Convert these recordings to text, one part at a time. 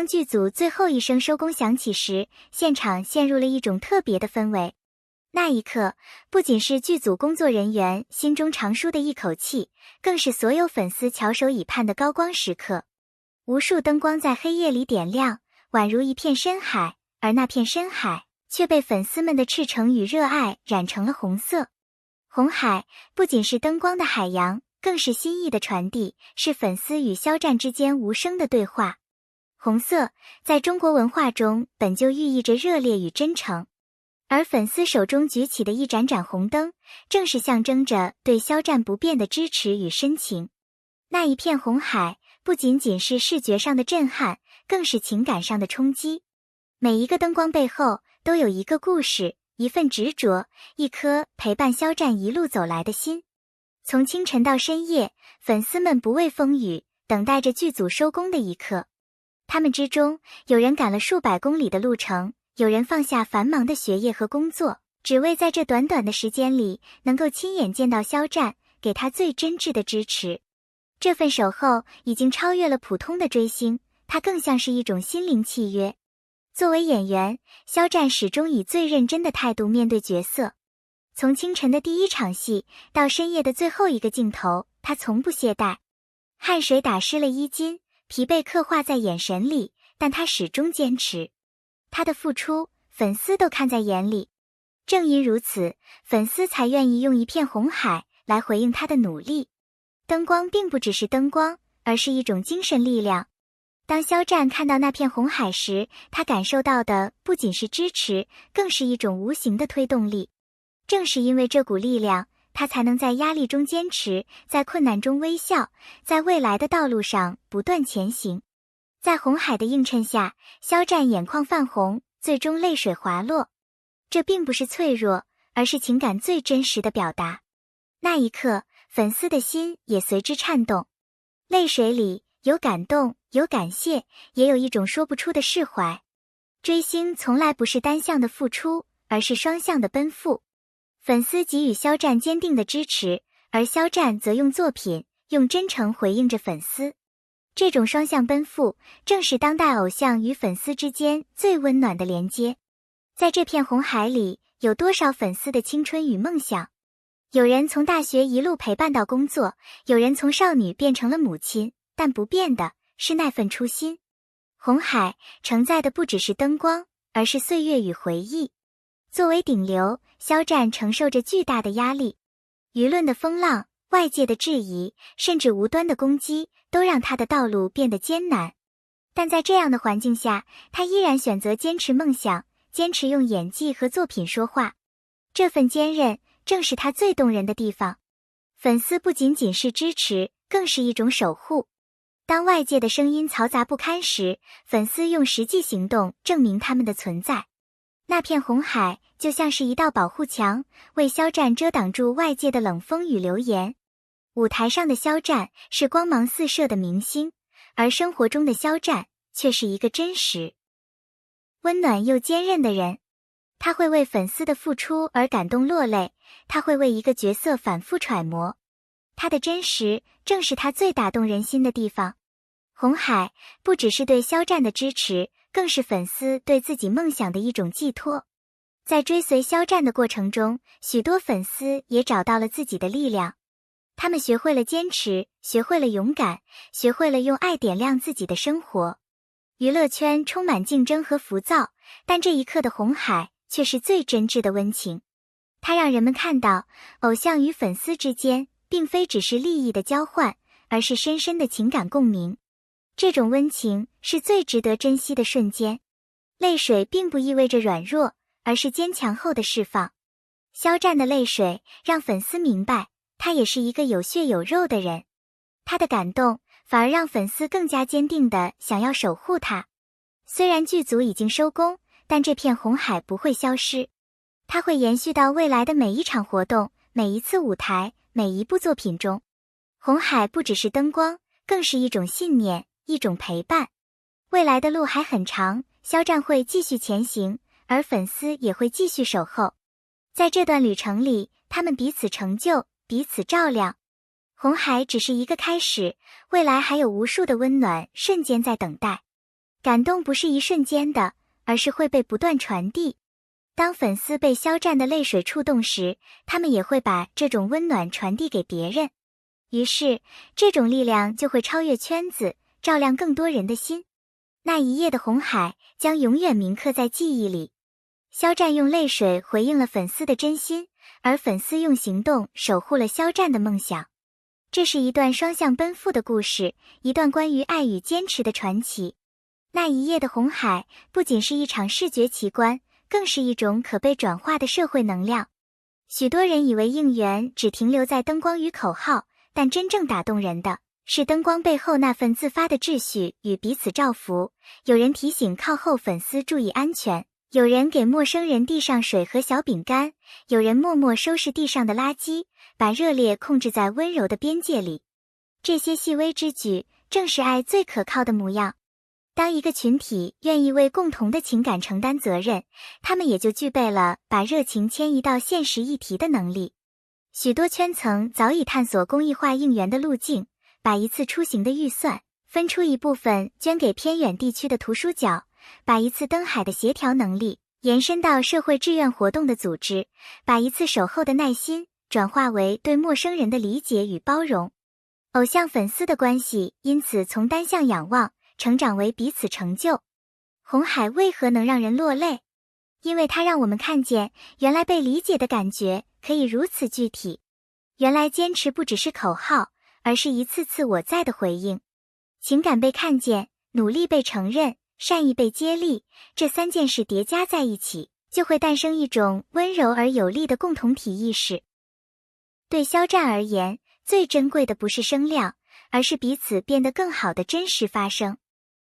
当剧组最后一声收工响起时，现场陷入了一种特别的氛围。那一刻，不仅是剧组工作人员心中长舒的一口气，更是所有粉丝翘首以盼的高光时刻。无数灯光在黑夜里点亮，宛如一片深海，而那片深海却被粉丝们的赤诚与热爱染成了红色。红海不仅是灯光的海洋，更是心意的传递，是粉丝与肖战之间无声的对话。红色在中国文化中本就寓意着热烈与真诚，而粉丝手中举起的一盏盏红灯，正是象征着对肖战不变的支持与深情。那一片红海不仅仅是视觉上的震撼，更是情感上的冲击。每一个灯光背后都有一个故事，一份执着，一颗陪伴肖战一路走来的心。从清晨到深夜，粉丝们不畏风雨，等待着剧组收工的一刻。他们之中，有人赶了数百公里的路程，有人放下繁忙的学业和工作，只为在这短短的时间里能够亲眼见到肖战，给他最真挚的支持。这份守候已经超越了普通的追星，它更像是一种心灵契约。作为演员，肖战始终以最认真的态度面对角色。从清晨的第一场戏到深夜的最后一个镜头，他从不懈怠。汗水打湿了衣襟，疲惫刻画在眼神里，但他始终坚持。他的付出，粉丝都看在眼里。正因如此，粉丝才愿意用一片红海来回应他的努力。灯光并不只是灯光，而是一种精神力量。当肖战看到那片红海时，他感受到的不仅是支持，更是一种无形的推动力。正是因为这股力量，他才能在压力中坚持，在困难中微笑，在未来的道路上不断前行。在红海的映衬下，肖战眼眶泛红，最终泪水滑落。这并不是脆弱，而是情感最真实的表达。那一刻，粉丝的心也随之颤动。泪水里有感动，有感谢，也有一种说不出的释怀。追星从来不是单向的付出，而是双向的奔赴。粉丝给予肖战坚定的支持，而肖战则用作品，用真诚回应着粉丝。这种双向奔赴，正是当代偶像与粉丝之间最温暖的连接。在这片红海里，有多少粉丝的青春与梦想？有人从大学一路陪伴到工作，有人从少女变成了母亲，但不变的是那份初心。红海承载的不只是灯光，而是岁月与回忆。作为顶流，肖战承受着巨大的压力，舆论的风浪，外界的质疑，甚至无端的攻击，都让他的道路变得艰难。但在这样的环境下，他依然选择坚持梦想，坚持用演技和作品说话。这份坚韧正是他最动人的地方。粉丝不仅仅是支持，更是一种守护。当外界的声音嘈杂不堪时，粉丝用实际行动证明他们的存在。那片红海就像是一道保护墙，为肖战遮挡住外界的冷风与流言。舞台上的肖战是光芒四射的明星，而生活中的肖战却是一个真实、温暖又坚韧的人。他会为粉丝的付出而感动落泪，他会为一个角色反复揣摩。他的真实正是他最打动人心的地方。红海不只是对肖战的支持，更是粉丝对自己梦想的一种寄托。在追随肖战的过程中，许多粉丝也找到了自己的力量。他们学会了坚持，学会了勇敢，学会了用爱点亮自己的生活。娱乐圈充满竞争和浮躁，但这一刻的红海却是最真挚的温情。它让人们看到，偶像与粉丝之间并非只是利益的交换，而是深深的情感共鸣。这种温情是最值得珍惜的瞬间。泪水并不意味着软弱，而是坚强后的释放。肖战的泪水让粉丝明白，他也是一个有血有肉的人。他的感动反而让粉丝更加坚定地想要守护他。虽然剧组已经收工，但这片红海不会消失。它会延续到未来的每一场活动，每一次舞台，每一部作品中。红海不只是灯光，更是一种信念，一种陪伴。未来的路还很长，肖战会继续前行，而粉丝也会继续守候。在这段旅程里，他们彼此成就，彼此照亮。红海只是一个开始，未来还有无数的温暖瞬间在等待。感动不是一瞬间的，而是会被不断传递。当粉丝被肖战的泪水触动时，他们也会把这种温暖传递给别人。于是，这种力量就会超越圈子，照亮更多人的心。那一夜的红海将永远铭刻在记忆里。肖战用泪水回应了粉丝的真心，而粉丝用行动守护了肖战的梦想。这是一段双向奔赴的故事，一段关于爱与坚持的传奇。那一夜的红海不仅是一场视觉奇观，更是一种可被转化的社会能量。许多人以为应援只停留在灯光与口号，但真正打动人的是灯光背后那份自发的秩序与彼此照拂。有人提醒靠后粉丝注意安全，有人给陌生人递上水和小饼干，有人默默收拾地上的垃圾，把热烈控制在温柔的边界里。这些细微之举，正是爱最可靠的模样。当一个群体愿意为共同的情感承担责任，他们也就具备了把热情迁移到现实议题的能力。许多圈层早已探索公益化应援的路径，把一次出行的预算分出一部分捐给偏远地区的图书角，把一次登海的协调能力延伸到社会志愿活动的组织，把一次守候的耐心转化为对陌生人的理解与包容。偶像粉丝的关系因此从单向仰望成长为彼此成就。红海为何能让人落泪？因为它让我们看见，原来被理解的感觉可以如此具体。原来坚持不只是口号，而是一次次我在的回应。情感被看见，努力被承认，善意被接力，这三件事叠加在一起，就会诞生一种温柔而有力的共同体意识。对肖战而言，最珍贵的不是声量，而是彼此变得更好的真实发生。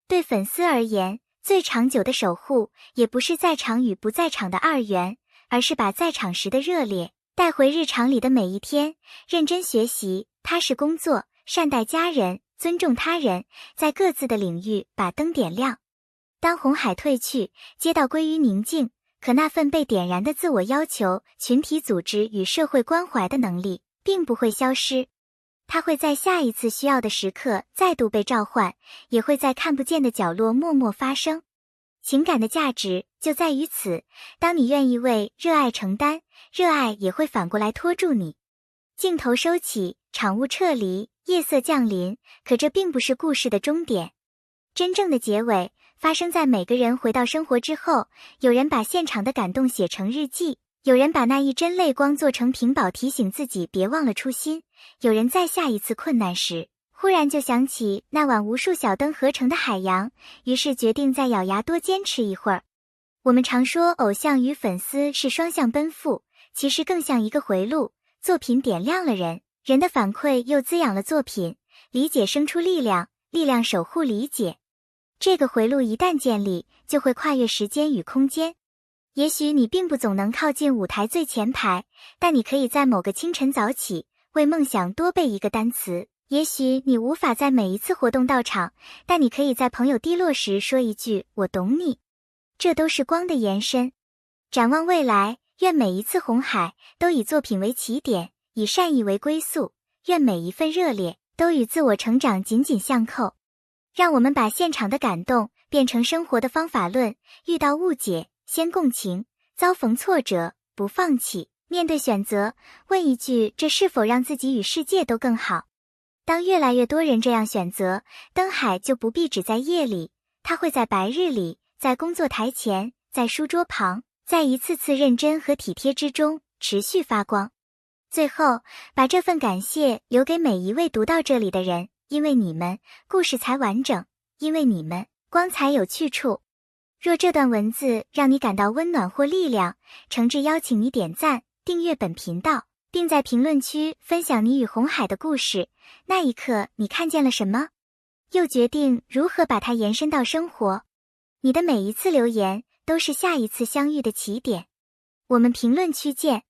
对粉丝而言，最长久的守护也不是在场与不在场的二元，而是把在场时的热烈带回日常里的每一天，认真学习，踏实工作，善待家人，尊重他人，在各自的领域把灯点亮。当红海退去，街道归于宁静，可那份被点燃的自我要求、群体组织与社会关怀的能力并不会消失。它会在下一次需要的时刻再度被召唤，也会在看不见的角落默默发生。情感的价值就在于此，当你愿意为热爱承担，热爱也会反过来拖住你。镜头收起，场务撤离，夜色降临，可这并不是故事的终点。真正的结尾发生在每个人回到生活之后，有人把现场的感动写成日记，有人把那一帧泪光做成屏保提醒自己别忘了初心，有人在下一次困难时忽然就想起那晚无数小灯合成的海洋，于是决定再咬牙多坚持一会儿。我们常说偶像与粉丝是双向奔赴，其实更像一个回路，作品点亮了人，人的反馈又滋养了作品，理解生出力量，力量守护理解。这个回路一旦建立，就会跨越时间与空间。也许你并不总能靠近舞台最前排，但你可以在某个清晨早起，为梦想多背一个单词。也许你无法在每一次活动到场，但你可以在朋友低落时说一句我懂你。这都是光的延伸。展望未来，愿每一次红海都以作品为起点，以善意为归宿，愿每一份热烈都与自我成长紧紧相扣。让我们把现场的感动变成生活的方法论，遇到误解先共情，遭逢挫折不放弃，面对选择问一句这是否让自己与世界都更好。当越来越多人这样选择，灯海就不必只在夜里，它会在白日里，在工作台前，在书桌旁，在一次次认真和体贴之中持续发光。最后，把这份感谢留给每一位读到这里的人，因为你们，故事才完整；因为你们，光才有去处。若这段文字让你感到温暖或力量，诚挚邀请你点赞、订阅本频道，并在评论区分享你与红海的故事。那一刻，你看见了什么？又决定如何把它延伸到生活？你的每一次留言，都是下一次相遇的起点。我们评论区见。